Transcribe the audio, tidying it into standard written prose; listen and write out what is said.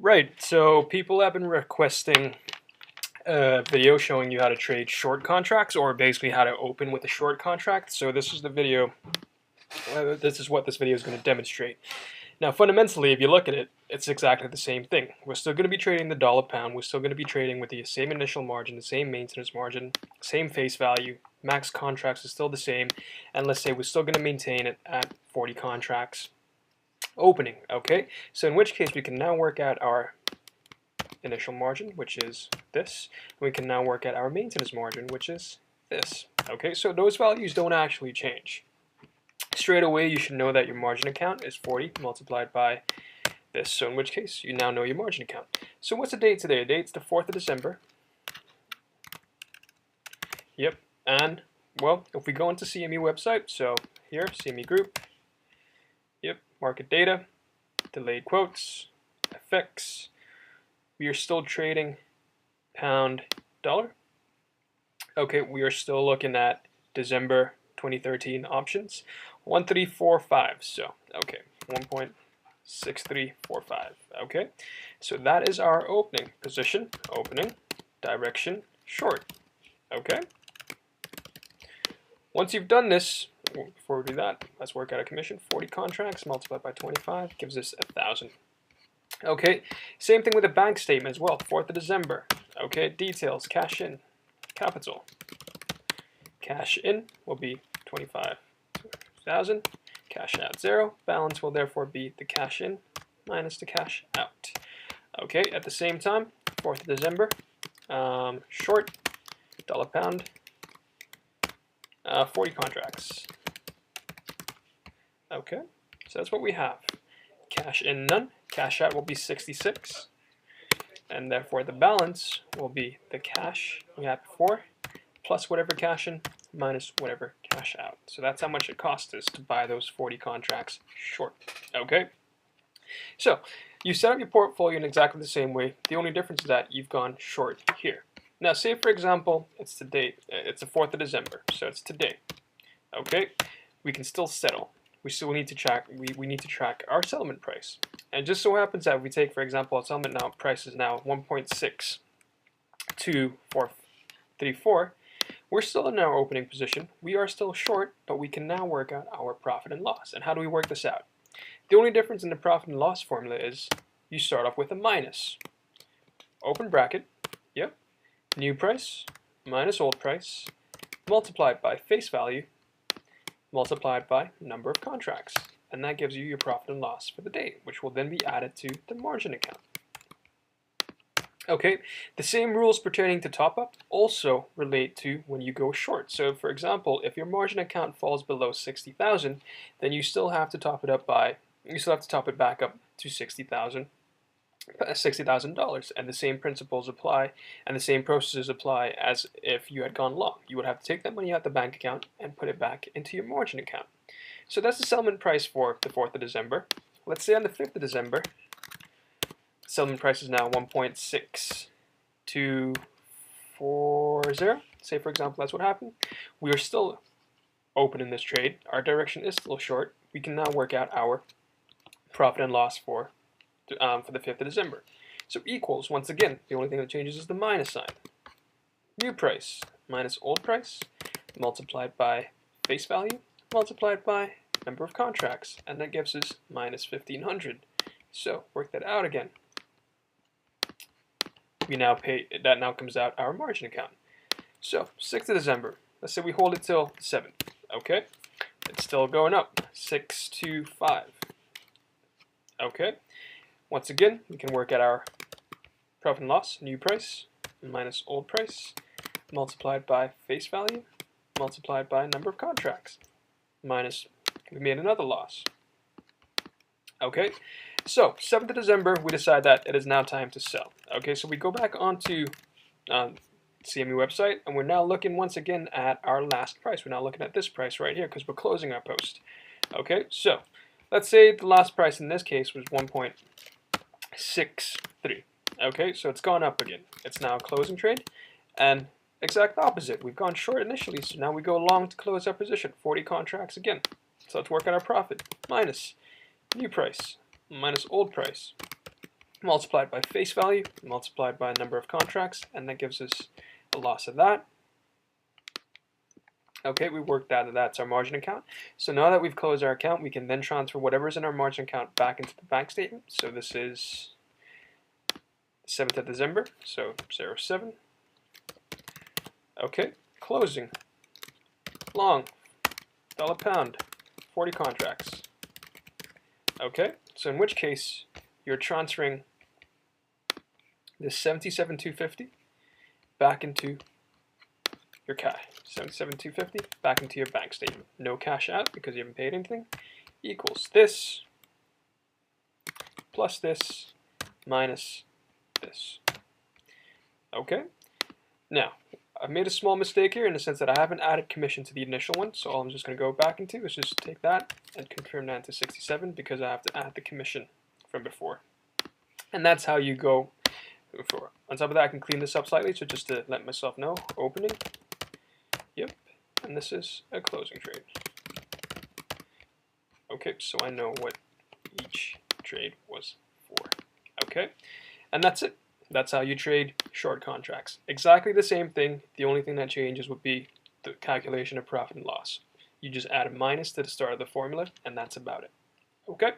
Right, so people have been requesting a video showing you how to trade short contracts, or basically how to open with a short contract. So this is the video, this is what this video is going to demonstrate. Now fundamentally, if you look at it, it's exactly the same thing. We're still going to be trading the dollar pound, we're still going to be trading with the same initial margin, the same maintenance margin, same face value, max contracts is still the same, and let's say we're still going to maintain it at 40 contracts opening, okay? So in which case we can now work out our initial margin, which is this, and we can now work out our maintenance margin, which is this, okay? So those values don't actually change. Straight away you should know that your margin account is 40 multiplied by this, so in which case you now know your margin account. So what's the date today? The date's the 4th of December. Yep, and well, if we go into CME website, so here, CME group, yep, market data, delayed quotes, FX, we are still trading pound dollar. Okay, we are still looking at December 2013 options, 1345, so okay, 1.6345, okay, so that is our opening position, opening, direction, short, okay. Once you've done this, before we do that, let's work out a commission. 40 contracts multiplied by 25 gives us 1,000. Okay, same thing with a bank statement as well. 4th of December. Okay, details, cash in, capital. Cash in will be 25,000. Cash out 0. Balance will therefore be the cash in minus the cash out. Okay, at the same time, 4th of December, short, dollar pound, 40 contracts. Okay, so that's what we have. Cash in none, cash out will be 66, and therefore the balance will be the cash we had before, plus whatever cash in, minus whatever cash out. So that's how much it cost us to buy those 40 contracts short. Okay, so you set up your portfolio in exactly the same way. The only difference is that you've gone short here. Now say for example, it's the date, it's the 4th of December, so it's today. Okay, we can still settle. We still need to track, we need to track our settlement price. And just so happens that if we take, for example, our settlement now price is now 1.62434, we're still in our opening position. We are still short, but we can now work out our profit and loss. And how do we work this out? The only difference in the profit and loss formula is you start off with a minus. Open bracket, yep, new price minus old price, multiplied by face value, multiplied by number of contracts, and that gives you your profit and loss for the day, which will then be added to the margin account. Okay, the same rules pertaining to top up also relate to when you go short. So for example, if your margin account falls below 60,000, then you still have to top it up by, you still have to top it back up to $60,000, and the same principles apply and the same processes apply as if you had gone long. You would have to take that money out the bank account and put it back into your margin account. So that's the settlement price for the 4th of December. Let's say on the 5th of December, settlement price is now 1.6240. Say for example that's what happened. We are still open in this trade. Our direction is still short. We can now work out our profit and loss for the 5th of December. So equals, once again, the only thing that changes is the minus sign. New price minus old price multiplied by face value multiplied by number of contracts, and that gives us minus 1,500. So work that out again. We now pay, that now comes out our margin account. So 6th of December, let's say we hold it till the 7th, okay? It's still going up, 625, okay? Once again, we can work at our profit and loss, new price minus old price, multiplied by face value, multiplied by number of contracts, minus, we made another loss. Okay, so 7th of December, we decide that it is now time to sell. Okay, so we go back onto CME website, and we're now looking once again at our last price. We're now looking at this price right here because we're closing our post. Okay, so let's say the last price in this case was 1.63. Okay, so it's gone up again. It's now a closing trade, and exact opposite. We've gone short initially, so now we go long to close our position. 40 contracts again. So let's work out our profit. Minus new price minus old price multiplied by face value, multiplied by number of contracts, and that gives us a loss of that. Okay, we worked out that that's our margin account. So now that we've closed our account, we can then transfer whatever's in our margin account back into the bank statement. So this is 7th of December, so 07. Okay, closing. Long, dollar pound, 40 contracts. Okay, so in which case you're transferring this 77,250 back into your cash. 77,250 back into your bank statement. No cash out because you haven't paid anything. Equals this plus this minus this. Okay. Now, I've made a small mistake here in the sense that I haven't added commission to the initial one. So all I'm just going to go back into is just take that and confirm that into 67 because I have to add the commission from before. And that's how you go before. On top of that, I can clean this up slightly. So just to let myself know, opening. Yep, and this is a closing trade. Okay, so I know what each trade was for. Okay, and that's it. That's how you trade short contracts. Exactly the same thing. The only thing that changes would be the calculation of profit and loss. You just add a minus to the start of the formula, and that's about it. Okay?